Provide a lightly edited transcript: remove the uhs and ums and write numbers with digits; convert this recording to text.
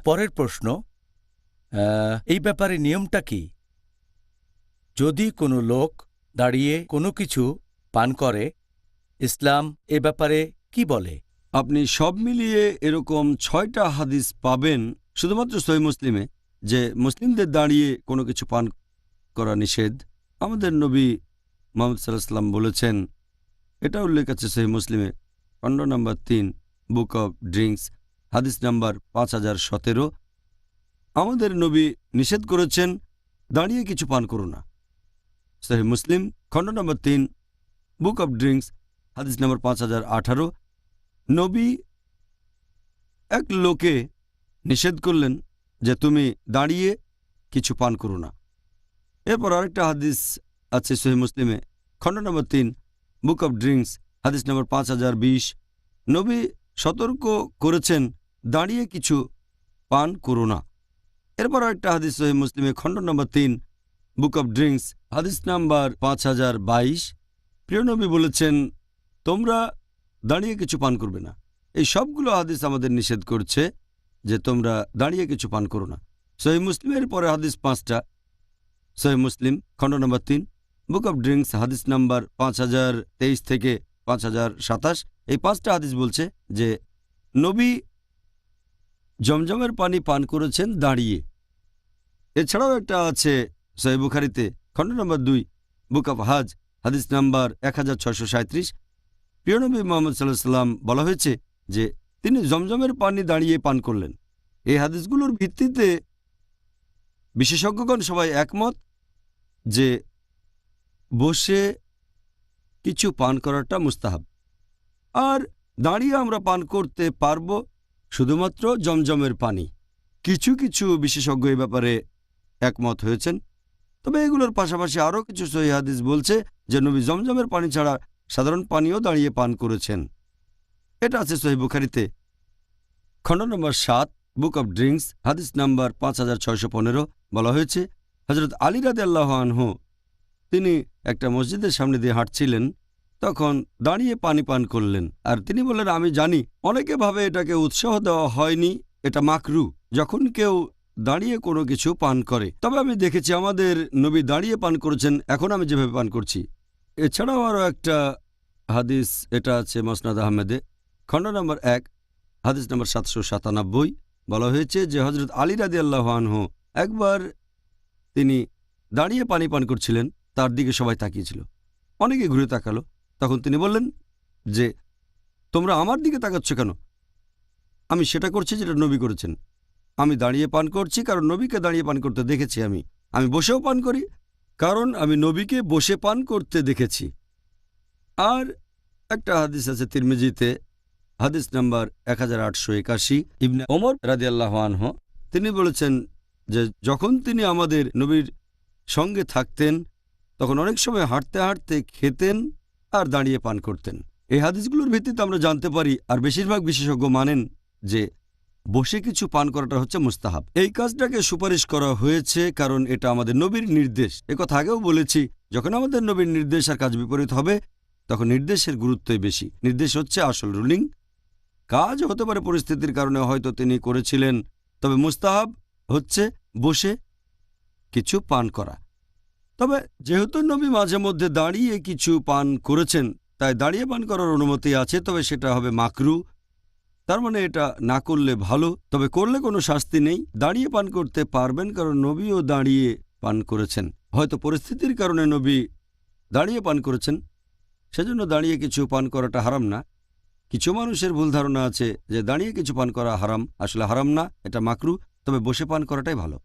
পরের প্রশ্ন, এই ব্যাপারে নিয়মটা কি? যদি কোনো লোক দাঁড়িয়ে কোনো কিছু পান করে, ইসলাম এ ব্যাপারে কি বলে? আপনি সব মিলিয়ে এরকম 6টা হাদিস পাবেন শুধুমাত্র সহিহ মুসলিমে, যে মুসলিমদের দাঁড়িয়ে কোনো কিছু পান করা নিষেধ। আমাদের নবী মুহাম্মদ সাল্লাল্লাহু আলাইহি ওয়াসাল্লাম বলেছেন, এটা উল্লেখ আছে সহিহ মুসলিমে, খণ্ড নম্বর 3, বুক অব ড্রিঙ্কস, হাদিস নাম্বার 5017। আমাদের নবী নিষেধ করেছেন দাঁড়িয়ে কিছু পান করো না। সহিহ মুসলিম, খণ্ড নম্বর 3, বুক অব ড্রিঙ্কস, হাদিস নাম্বার 5018। নবী এক লোকে নিষেধ করলেন যে তুমি দাঁড়িয়ে কিছু পান করো না। এরপর আরেকটা হাদিস আছে সহিহ মুসলিমে, খণ্ড নম্বর 3, বুক অব ড্রিঙ্কস, হাদিস নম্বর 5020। নবী সতর্ক করেছেন দাঁড়িয়ে কিছু পান করো না। এরপর আরেকটা হাদিস সহিহ মুসলিমে, খণ্ড নম্বর 3, বুক অব ড্রিঙ্কস, হাদিস নাম্বার 5022। প্রিয় নবী বলেছেন তোমরা দাঁড়িয়ে কিছু পান করবে না। এই সবগুলো হাদিস আমাদের নিষেধ করছে যে তোমরা দাঁড়িয়ে কিছু পান করো না। সহিহ মুসলিমের পরে হাদিস 5টা, সহিহ মুসলিম, খণ্ড নম্বর 3, বুক অব ড্রিঙ্কস, হাদিস নাম্বার 5023 থেকে 5027। এই 5টা হাদিস বলছে যে নবী জমজমের পানি পান করেছেন দাঁড়িয়ে। এছাড়াও একটা আছে সহিহ বুখারীতে, খণ্ড নম্বর 2, বুক অব হাজ, হাদিস নাম্বার 1637। প্রিয় নবী মুহাম্মদ সাল্লাল্লাহু আলাইহি ওয়াসাল্লাম বলা হয়েছে যে তিনি জমজমের পানি দাঁড়িয়ে পান করলেন। এই হাদিসগুলোর ভিত্তিতে বিশেষজ্ঞগণ সবাই একমত যে বসে কিছু পান করাটা মুস্তাহাব, আর দাঁড়িয়ে আমরা পান করতে পারব শুধুমাত্র জমজমের পানি। কিছু কিছু বিশেষজ্ঞ এই ব্যাপারে একমত হয়েছেন, তবে এগুলোর পাশাপাশি আরও কিছু সহিহ হাদিস বলছে যে নবী জমজমের পানি ছাড়া সাধারণ পানিও দাঁড়িয়ে পান করেছেন। এটা আছে সহিহ বুখারীতে, খণ্ড নম্বর 7, বুক অব ড্রিঙ্কস, হাদিস নাম্বার 5615। বলা হয়েছে হযরত আলী রাদিয়াল্লাহু আনহু তিনি একটা মসজিদের সামনে দিয়ে হাঁটছিলেন, তখন দাঁড়িয়ে পানি পান করলেন। আর তিনি বললেন, আমি জানি অনেকে ভাবে এটাকে উৎসাহ দেওয়া হয়নি, এটা মাকরু যখন কেউ দাঁড়িয়ে কোনো কিছু পান করে, তবে আমি দেখেছি আমাদের নবী দাঁড়িয়ে পান করেছেন, এখন আমি যেভাবে পান করছি। এছাড়াও আরও একটা হাদিস, এটা আছে মুসনাদ আহমেদে, খণ্ড নম্বর 1, হাদিস নম্বর 797। বলা হয়েছে যে হযরত আলী রাদিয়াল্লাহু আনহু একবার তিনি দাঁড়িয়ে পানি পান করছিলেন, তার দিকে সবাই তাকিয়েছিল, অনেকে ঘুরে তাকালো। তখন তিনি বললেন যে তোমরা আমার দিকে তাকাচ্ছ কেন? আমি সেটা করছি যেটা নবী করেছেন। আমি দাঁড়িয়ে পান করছি কারণ নবীকে দাঁড়িয়ে পান করতে দেখেছি। আমি বসেও পান করি কারণ আমি নবীকে বসে পান করতে দেখেছি। আর একটা হাদিস আছে তিরমিজিতে, হাদিস নাম্বার 1881, ইবনে ওমর রাদিয়াল্লাহু আনহু তিনি বলেছেন যে যখন তিনি আমাদের নবীর সঙ্গে থাকতেন তখন অনেক সময় হাঁটতে হাঁটতে খেতেন আর দাঁড়িয়ে পান করতেন। এই হাদিসগুলোর ভিত্তিতে আমরা জানতে পারি, আর বেশিরভাগ বিশেষজ্ঞ মানেন যে বসে কিছু পান করাটা হচ্ছে মুস্তাহাব। এই কাজটাকে সুপারিশ করা হয়েছে কারণ এটা আমাদের নবীর নির্দেশ। একথা আগেও বলেছি, যখন আমাদের নবীর নির্দেশ আর কাজ বিপরীত হবে তখন নির্দেশের গুরুত্বই বেশি। নির্দেশ হচ্ছে আসল রুলিং, কাজ হতে পারে পরিস্থিতির কারণে হয়তো তিনি করেছিলেন, তবে মুস্তাহাব হচ্ছে বসে কিছু পান করা। তবে যেহেতু নবী মাঝে মধ্যে দাঁড়িয়ে কিছু পান করেছেন, তাই দাঁড়িয়ে পান করার অনুমতি আছে, তবে সেটা হবে মাকরু। তার মানে এটা না করলে ভালো, তবে করলে কোনো শাস্তি নেই। দাঁড়িয়ে পান করতে পারবেন কারণ নবীও দাঁড়িয়ে পান করেছেন। হয়তো পরিস্থিতির কারণে নবী দাঁড়িয়ে পান করেছেন, সেজন্য দাঁড়িয়ে কিছু পান করাটা হারাম না। কিছু মানুষের ভুল ধারণা আছে যে দাঁড়িয়ে কিছু পান করা হারাম, আসলে হারাম না, এটা মাকরু, তবে বসে পান করাটাই ভালো।